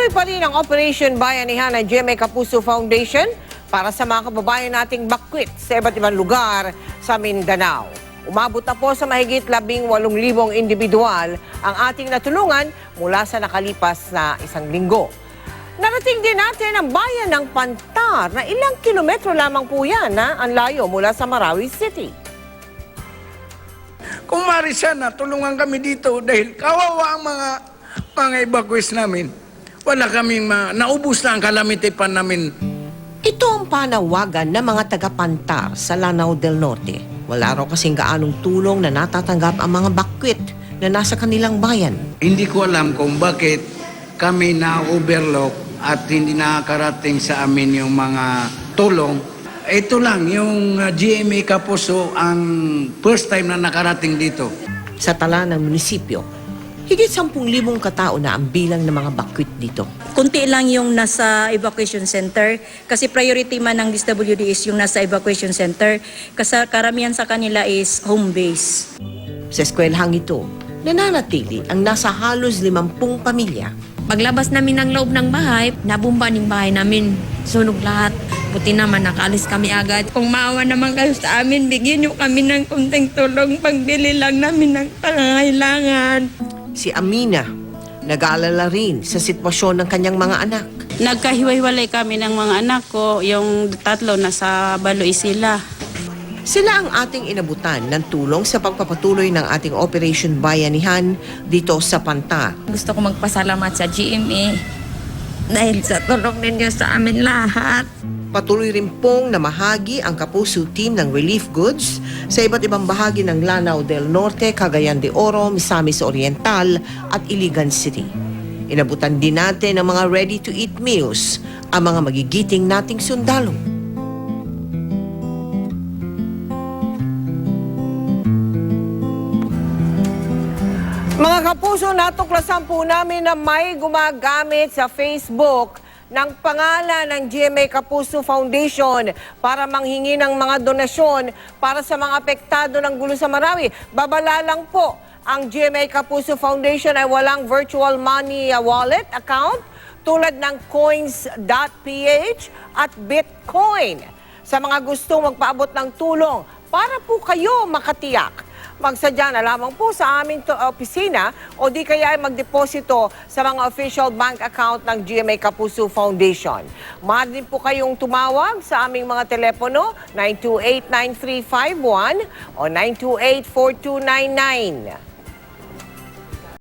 Tuloy pa rin ang Operation Bayanihan ng GMA Kapuso Foundation para sa mga kababayan nating bakwit sa iba't ibang lugar sa Mindanao. Umabot na po sa mahigit 18,000 individual ang ating natulungan mula sa nakalipas na isang linggo. Narating din natin ang bayan ng Pantar na ilang kilometro lamang po yan, ang layo mula sa Marawi City. Kung maaari sana, tulungan kami dito dahil kawawa ang mga evacuees namin. Wala kaming naubos na ang kalamitipan namin. Ito ang panawagan ng mga taga-Pantar sa Lanao del Norte. Wala raw kasing gaanong tulong na natatanggap ang mga bakwit na nasa kanilang bayan. Hindi ko alam kung bakit kami na-overlook at hindi nakakarating sa amin yung mga tulong. Ito lang, yung GMA Kapuso ang first time na nakarating dito. Sa tala ng munisipyo, higit 10,000 katao na ang bilang ng mga bakwit dito. Kunti lang yung nasa evacuation center kasi priority man ng DSWD is yung nasa evacuation center kasi karamihan sa kanila is home base. Sa eskwelahang ito, nananatili ang nasa halos 50 pamilya. Paglabas namin ng loob ng bahay, nabumba ng bahay namin. Sunog lahat. Buti naman nakaalis kami agad. Kung maawa naman kayo sa amin, bigyan niyo kami ng kunting tulong. Pagbili lang namin ng pangangailangan. Si Amina, nag-aalala rin sa sitwasyon ng kanyang mga anak. Nagkahiwa-hiwalay kami ng mga anak ko. Yung tatlo nasa Baloy sila. Sila ang ating inabutan ng tulong sa pagpapatuloy ng ating Operation Bayanihan dito sa Pantar. Gusto ko magpasalamat sa GMA dahil sa tulong ninyo sa amin lahat. Patuloy rin pong namahagi ang Kapuso team ng relief goods sa iba't ibang bahagi ng Lanao del Norte, Cagayan de Oro, Misamis Oriental at Iligan City. Inabutan din natin ng mga ready-to-eat meals ang mga magigiting nating sundalo. Mga kapuso, natuklasan po namin na may gumagamit sa Facebook ng pangalan ng GMA Kapuso Foundation para manghingi ng mga donasyon para sa mga apektado ng gulo sa Marawi. Babala lang po, ang GMA Kapuso Foundation ay walang virtual money wallet account tulad ng coins.ph at Bitcoin. Sa mga gustong magpaabot ng tulong para po kayo makatiyak, magsadya na lamang po sa aming opisina o di kaya ay magdeposito sa mga official bank account ng GMA Kapuso Foundation. Maaari din po kayong tumawag sa aming mga telepono 928-9351 o 928-4299.